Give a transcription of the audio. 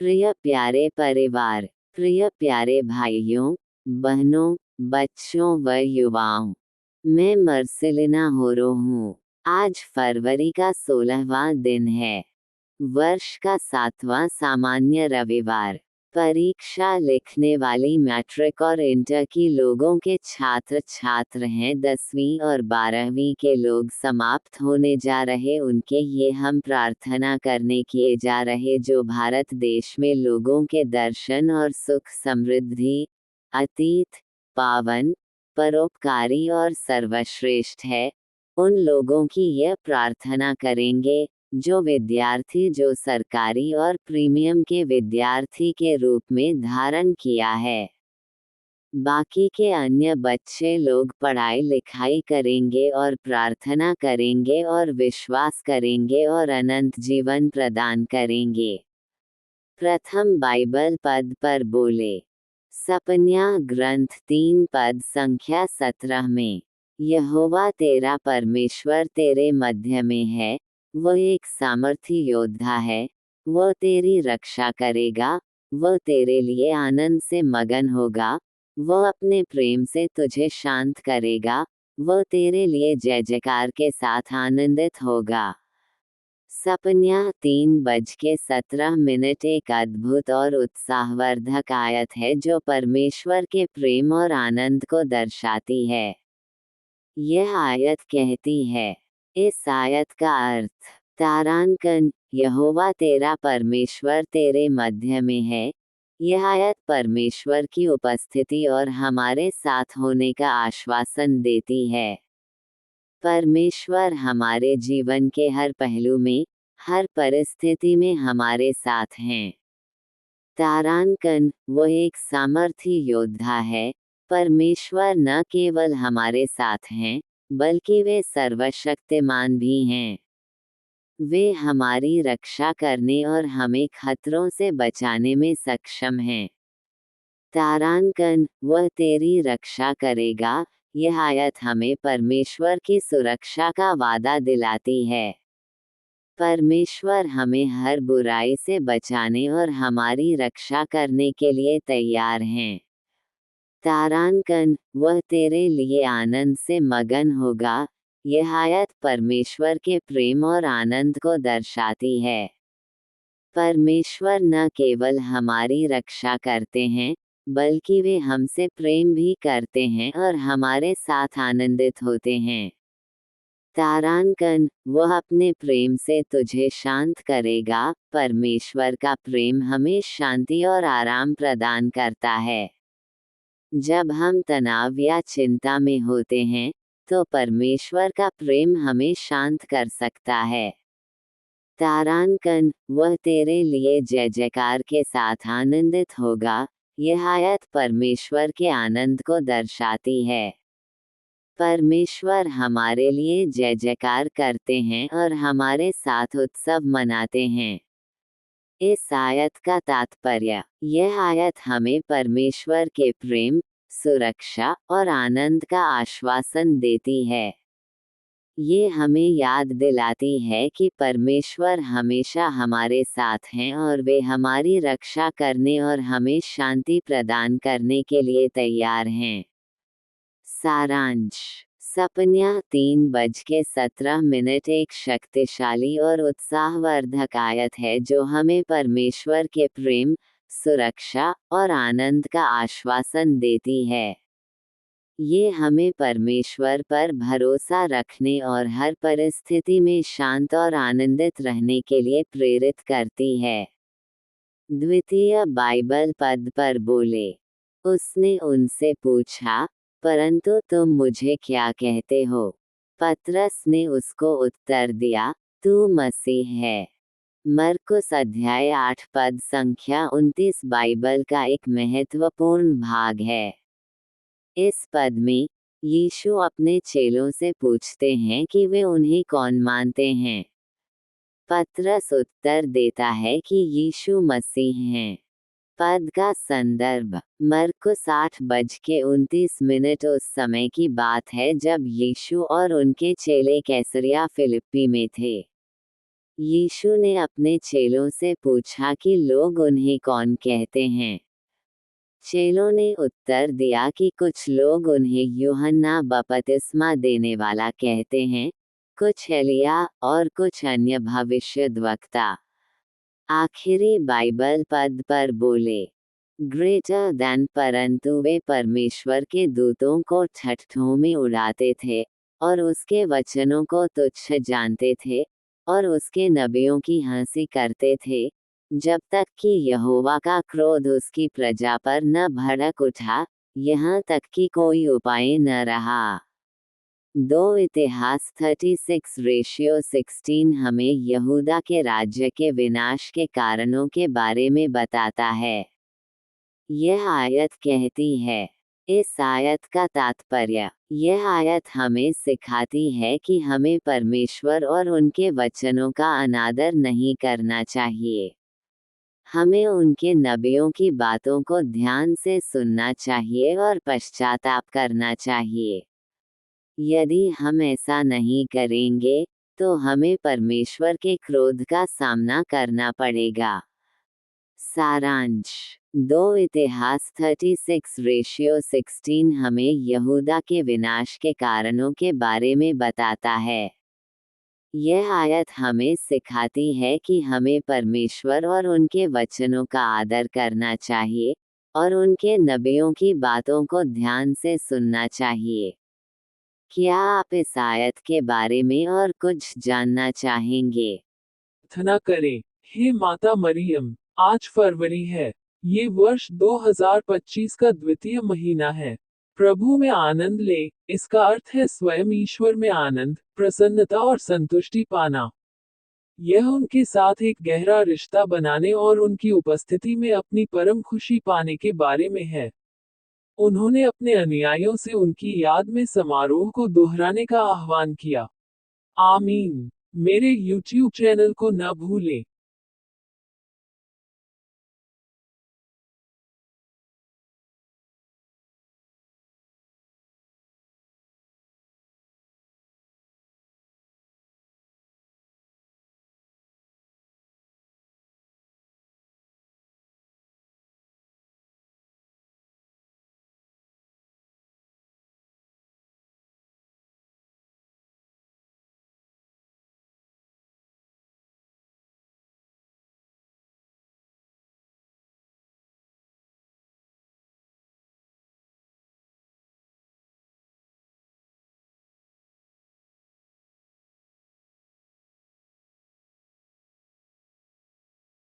प्रिय प्यारे परिवार, प्रिय प्यारे भाइयों, बहनों, बच्चों व युवाओं, मैं मर्सिलिना होरो हूँ। आज फरवरी का 16वां दिन है। वर्ष का 7वां सामान्य रविवार। परीक्षा लिखने वाली मैट्रिक और इंटर की लोगों के छात्र छात्र हैं। 10वीं और 12वीं के लोग समाप्त होने जा रहे उनके ये हम प्रार्थना करने किए जा रहे जो भारत देश में लोगों के दर्शन और सुख समृद्धि, अतीत, पावन, परोपकारी और सर्वश्रेष्ठ है, उन लोगों की यह प्रार्थना करेंगे जो विद्यार्थी जो सरकारी और प्रीमियम के विद्यार्थी के रूप में धारण किया है। बाकी के अन्य बच्चे लोग पढ़ाई लिखाई करेंगे और प्रार्थना करेंगे और विश्वास करेंगे और अनंत जीवन प्रदान करेंगे। प्रथम बाइबल पद पर बोले। सपन्याह ग्रंथ 3 पद संख्या 17 में, यहोवा तेरा परमेश्वर तेरे मध्य में है, वह एक सामर्थी योद्धा है, वह तेरी रक्षा करेगा, वह तेरे लिए आनंद से मगन होगा, वह अपने प्रेम से तुझे शांत करेगा, वह तेरे लिए जय जयकार के साथ आनंदित होगा। सपन्याह 3:17 एक अद्भुत और उत्साहवर्धक आयत है जो परमेश्वर के प्रेम और आनंद को दर्शाती है। यह आयत कहती है, इस आयत का अर्थ, तारांकन, यहोवा तेरा परमेश्वर तेरे मध्य में है। यह आयत परमेश्वर की उपस्थिति और हमारे साथ होने का आश्वासन देती है। परमेश्वर हमारे जीवन के हर पहलू में, हर परिस्थिति में हमारे साथ हैं। तारांकन, वह एक सामर्थी योद्धा है। परमेश्वर न केवल हमारे साथ हैं, बल्कि वे सर्वशक्तिमान भी हैं। वे हमारी रक्षा करने और हमें खतरों से बचाने में सक्षम हैं। तारांकन, वह तेरी रक्षा करेगा। यह आयत हमें परमेश्वर की सुरक्षा का वादा दिलाती है। परमेश्वर हमें हर बुराई से बचाने और हमारी रक्षा करने के लिए तैयार हैं। तारांकन, वह तेरे लिए आनंद से मगन होगा। यह आयत परमेश्वर के प्रेम और आनंद को दर्शाती है। परमेश्वर न केवल हमारी रक्षा करते हैं, बल्कि वे हमसे प्रेम भी करते हैं और हमारे साथ आनंदित होते हैं। तारांकन, वह अपने प्रेम से तुझे शांत करेगा। परमेश्वर का प्रेम हमें शांति और आराम प्रदान करता है। जब हम तनाव या चिंता में होते हैं, तो परमेश्वर का प्रेम हमें शांत कर सकता है। तारांकन, वह तेरे लिए जय जयकार के साथ आनंदित होगा। यह आयत परमेश्वर के आनंद को दर्शाती है। परमेश्वर हमारे लिए जय जयकार करते हैं और हमारे साथ उत्सव मनाते हैं। इस आयत का तात्पर्य, यह आयत हमें परमेश्वर के प्रेम, सुरक्षा और आनंद का आश्वासन देती है। ये हमें याद दिलाती है कि परमेश्वर हमेशा हमारे साथ हैं और वे हमारी रक्षा करने और हमें शांति प्रदान करने के लिए तैयार हैं। सारांश। सपन्याह 3:17 एक शक्तिशाली और उत्साहवर्धक आयत है जो हमें परमेश्वर के प्रेम, सुरक्षा और आनंद का आश्वासन देती है। ये हमें परमेश्वर पर भरोसा रखने और हर परिस्थिति में शांत और आनंदित रहने के लिए प्रेरित करती है। द्वितीय बाइबल पद पर बोले। उसने उनसे पूछा, परंतु तुम मुझे क्या कहते हो? पतरस ने उसको उत्तर दिया, तू मसीह है। मरकुस अध्याय 8 पद संख्या 29 बाइबल का एक महत्वपूर्ण भाग है। इस पद में, यीशु अपने चेलों से पूछते हैं कि वे उन्हें कौन मानते हैं। पतरस उत्तर देता है कि यीशु मसीह हैं। पद का संदर्भ, मरकुस 8:29 उस समय की बात है जब यीशु और उनके चेले कैसरिया फिलिप्पी में थे। यीशु ने अपने चेलों से पूछा कि लोग उन्हें कौन कहते हैं। चेलों ने उत्तर दिया कि कुछ लोग उन्हें यूहन्ना बपतिस्मा देने वाला कहते हैं, कुछ एलिया और कुछ अन्य भविष्यद्वक्ता। आखिरी बाइबल पद पर बोले, ग्रेटर दैन, परंतु वे परमेश्वर के दूतों को ठट्ठों में उड़ाते थे और उसके वचनों को तुच्छ जानते थे और उसके नबियों की हंसी करते थे, जब तक कि यहोवा का क्रोध उसकी प्रजा पर न भड़क उठा, यहाँ तक कि कोई उपाय न रहा। 2 इतिहास 36:16 हमें यहूदा के राज्य के विनाश के कारणों के बारे में बताता है। यह आयत कहती है, इस आयत का तात्पर्य, यह आयत हमें सिखाती है कि हमें परमेश्वर और उनके वचनों का अनादर नहीं करना चाहिए। हमें उनके नबियों की बातों को ध्यान से सुनना चाहिए और पश्चाताप करना चाहिए। यदि हम ऐसा नहीं करेंगे, तो हमें परमेश्वर के क्रोध का सामना करना पड़ेगा। सारांश, 2 इतिहास 36:16 हमें यहूदा के विनाश के कारणों के बारे में बताता है। यह आयत हमें सिखाती है कि हमें परमेश्वर और उनके वचनों का आदर करना चाहिए और उनके नबियों की बातों को ध्यान से सुनना चाहिए। क्या आप इस आयत के बारे में और कुछ जानना चाहेंगे? प्रार्थना करें। हे माता मरियम, आज फरवरी है। ये वर्ष 2025 का द्वितीय महीना है। प्रभु में आनंद ले, इसका अर्थ है स्वयं ईश्वर में आनंद, प्रसन्नता और संतुष्टि पाना। यह उनके साथ एक गहरा रिश्ता बनाने और उनकी उपस्थिति में अपनी परम खुशी पाने के बारे में है। उन्होंने अपने अनुयायियों से उनकी याद में समारोह को दोहराने का आह्वान किया। आमीन। मेरे YouTube चैनल को न भूलें।